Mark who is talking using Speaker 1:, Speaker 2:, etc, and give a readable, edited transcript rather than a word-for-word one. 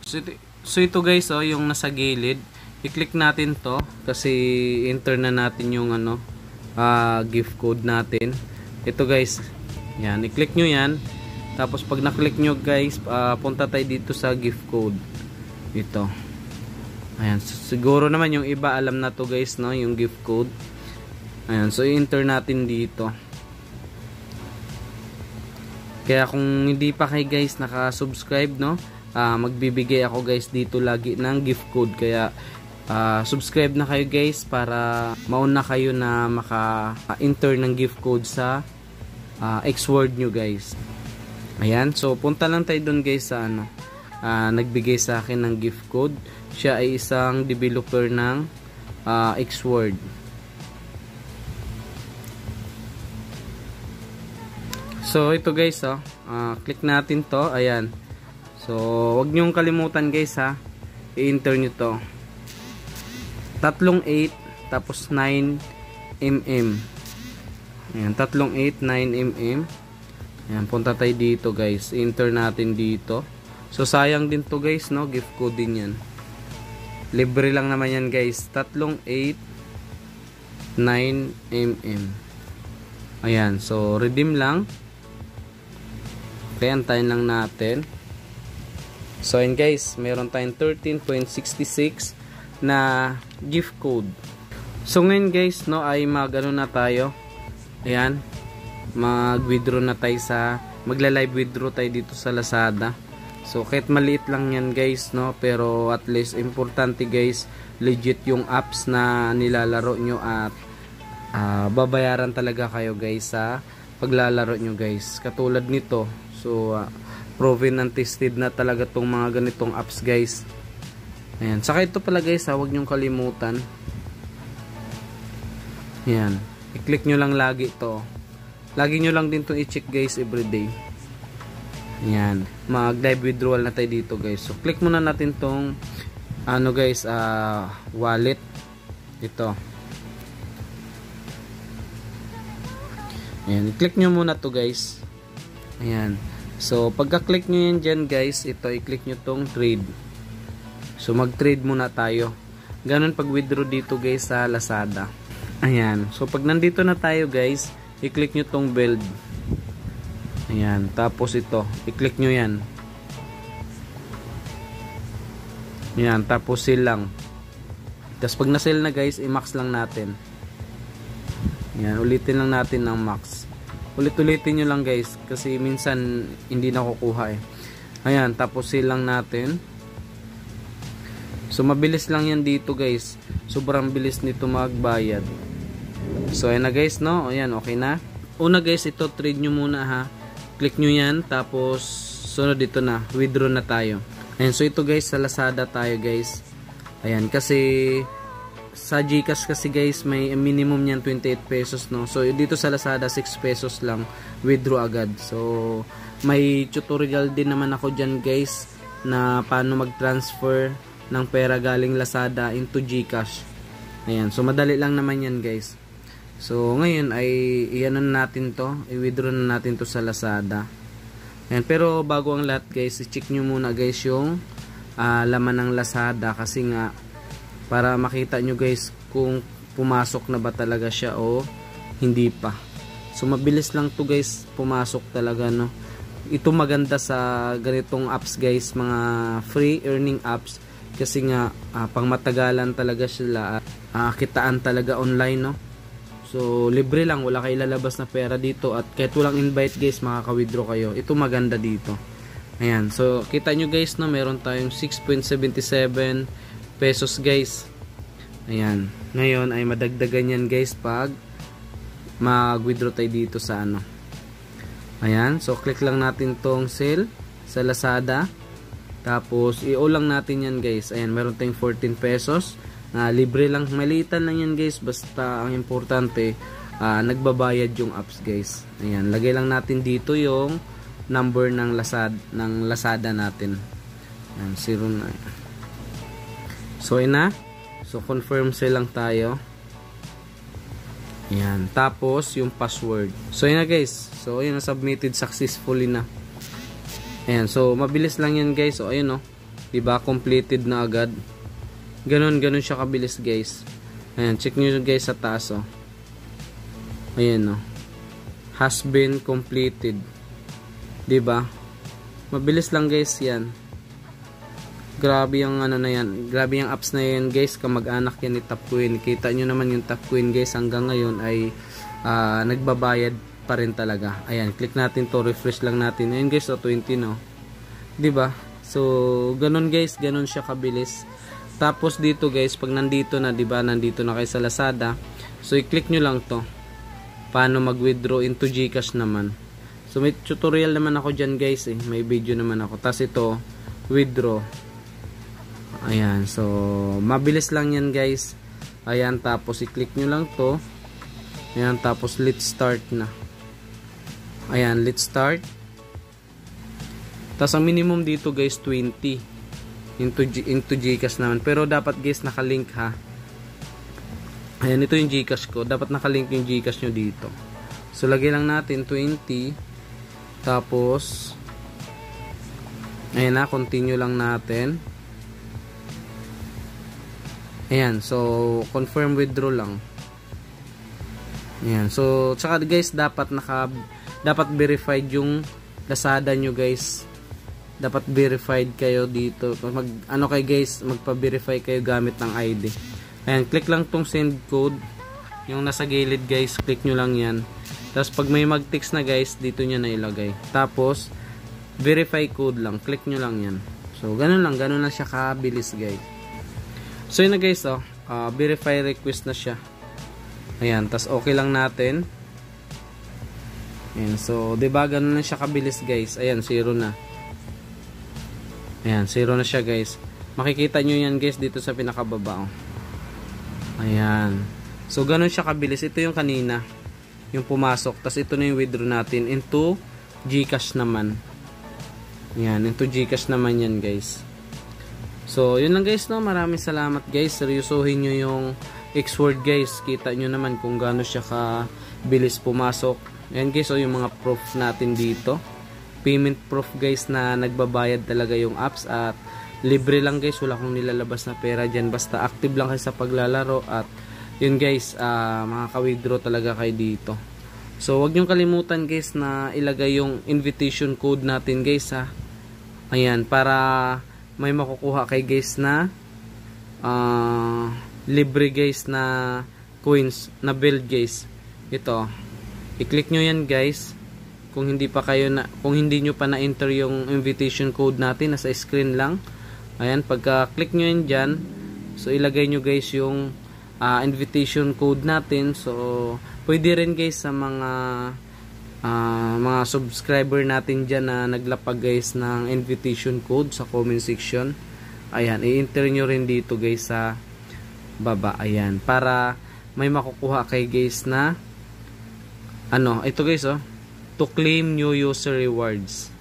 Speaker 1: So ito guys, oh, yung nasa gilid. I-click natin to kasi enter na natin yung gift code natin. Ito guys. Yan, i-click nyo yan. Tapos pag na-click nyo guys, punta tayo dito sa gift code. Ito. Ayan, so, siguro naman yung iba alam na to guys, no, yung gift code. Ayan, so i-enter natin dito. Kaya kung hindi pa kayo guys naka-subscribe, no, magbibigay ako guys dito lagi ng gift code. Kaya subscribe na kayo guys para mauna kayo na maka-enter ng gift code sa X-Word nyo guys. Ayan, so punta lang tayo dun guys sa nagbigay sa akin ng gift code. Siya ay isang developer ng X-Word. So ito guys, click natin to. Ayan. So wag nyong kalimutan guys, i-enter nyo to. 38 tapos 9 mm. Ayan, 38 9 mm. Ayan, punta tayo dito guys. Enter natin dito. So sayang din to guys, no, gift code din yan. Libre lang naman yan guys. 38 9 mm. Ayan, so redeem lang. Okay, antayin lang natin. So ayan guys, meron tayong 13.66 na gift code. So ngayon guys, no, ay na tayo. Ayan, mag-withdraw na tayo magla-live withdraw tayo dito sa Lazada. So kahit maliit lang yan guys, no, pero at least importante guys, legit yung apps na nilalaro nyo at babayaran talaga kayo guys sa paglalaro nyo guys. Katulad nito, so proven and tested na talaga tong mga ganitong apps guys. Ayan, saka ito pala guys, huwag nyong kalimutan. Ayan, i-click nyo lang lagi to. Lagi nyo lang din itong i-check guys everyday. Ayan, mag-live withdrawal na tayo dito guys. So click muna natin tong guys, wallet. Ito. Ayan, i-click nyo muna to guys. Ayan. So pagka-click nyo yan dyan guys, ito i-click nyo tong trade. So mag-trade muna tayo. Ganun pag withdraw dito guys sa Lazada. Ayan. So pag nandito na tayo guys, i-click nyo tong build. Ayan. Tapos ito, i-click nyo yan. Ayan. Tapos sell lang. Tapos pag na-sell na guys, i-max lang natin. Ayan. Ulitin lang natin ng max. Ulit-ulitin nyo lang guys. Kasi minsan hindi nakukuha eh. Ayan. Tapos sell lang natin. So mabilis lang yan dito guys. Sobrang bilis nito magbayad. So ayan na guys, no. Ayan, okay na. Una guys, ito trade nyo muna Click nyo yan. Tapos sunod dito na. Withdraw na tayo. Ayan, so ito guys, sa Lazada tayo guys. Ayan, kasi sa GCash kasi guys, may minimum yan 28 pesos, no. So dito sa Lazada 6 pesos lang. Withdraw agad. So may tutorial din naman ako dyan guys na paano mag-transfer ng pera galing Lazada into GCash. Ayan, so madali lang naman yan guys. So ngayon ay iyan na natin to, i-withdraw na natin to sa Lazada. Ayan, pero bago ang lahat guys, i-check nyo muna guys yung laman ng Lazada kasi nga para makita nyo guys kung pumasok na ba talaga siya o hindi pa. So mabilis lang to guys pumasok talaga, no. Ito maganda sa ganitong apps guys, mga free earning apps. Kasi nga pang matagalan talaga sila, kitaan talaga online, no. So libre lang, wala kayo lalabas na pera dito at kahit walang invite guys, makaka-withdraw kayo. Ito maganda dito. Ayan, so kita nyo guys, no, meron tayong 6.77 pesos guys. Ayan, ngayon ay madagdagan yan guys pag mag-withdraw tayo dito sa Ayan, so click lang natin tong sell sa Lazada. Tapos i-all lang natin yan guys. Ayan, meron tayong 14 pesos. Libre lang, maliitan lang yan guys. Basta ang importante, nagbabayad yung apps guys. Ayan, lagay lang natin dito yung number ng Lazada natin. Ayan, 09. So ina. So confirm sell lang tayo. Ayan, tapos yung password. So yun na guys. So yun na, submitted successfully na. Ayan, so mabilis lang yan guys. So ayun, no. Diba? Completed na agad. Ganun siya kabilis guys. Ayan, check nyo guys sa taas oh. Ayan oh. Has been completed. Diba? Mabilis lang guys yan. Grabe yung ano na yan. Grabe yung apps na yan guys. Kamag-anak yan ni Top Queen. Kita nyo naman yung Top Queen guys. Hanggang ngayon ay nagbabayad pa rin talaga. Ayan, click natin to. Refresh lang natin. Ayan guys, 20 no. Diba? So, ganun guys, ganun siya kabilis. Tapos dito guys, pag nandito na, diba, nandito na kayo sa Lazada. So, i-click nyo lang to. Paano mag-withdraw into GCash naman. So, may tutorial naman ako dyan guys eh. May video naman ako. Tapos ito, withdraw. Ayan, so, mabilis lang yan guys. Ayan, tapos i-click nyo lang to. Ayan, tapos let's start na. Ayan, let's start. Tapos ang minimum dito guys 20 into GCash naman. Pero dapat guys nakalink ha. Ayan, ito yung GCash ko. Dapat nakalink yung GCash nyo dito. So lagay lang natin 20. Tapos ayan na, continue lang natin. Ayan, so confirm withdraw lang. Ayan, so tsaka guys dapat verified yung Lazada nyo guys. Dapat verified kayo dito. Ano kayo guys, magpa-verify kayo gamit ng ID. Ayan, click lang tong send code. Yung nasa gilid guys, click nyo lang yan. Tapos pag may mag-text na guys, dito nyo na ilagay. Tapos, verify code lang. Click nyo lang yan. So, ganun lang siya kabilis guys. So, yun na guys, oh. Verify request na siya. Ayan, tapos okay lang natin. Ayan, so, diba, ganun na siya kabilis guys. Ayan, 0 na. Ayan, 0 na siya guys. Makikita nyo yan guys dito sa pinakababa. Oh. Ayan. So, ganun siya kabilis. Ito yung kanina. Yung pumasok. Tapos ito na yung withdraw natin into GCash naman. Ayan, into GCash naman yan guys. So, yun lang guys no. Maraming salamat guys. Seryosohin nyo yung Xword guys. Kita nyo naman kung gaano siya kabilis pumasok. Ayan guys, so yung mga proof natin dito. Payment proof guys na nagbabayad talaga yung apps at libre lang guys, wala akong nilalabas na pera dyan, basta active lang kayo sa paglalaro at yun guys, makaka-withdraw talaga kayo dito. So wag niyong kalimutan guys na ilagay yung invitation code natin guys ha. Ayan, para may makukuha kay guys na libre guys na coins na build guys. Ito, i-click nyo yan guys. Kung hindi nyo pa na-enter yung invitation code natin, nasa screen lang. Ayan, pagka-click nyo yan dyan, so ilagay nyo guys yung invitation code natin. So, pwede rin guys sa mga subscriber natin dyan na naglapag guys ng invitation code sa comment section. Ayan, i-enter nyo rin dito guys sa baba. Ayan, para may makukuha kay guys na ito guys oh, to claim new user rewards.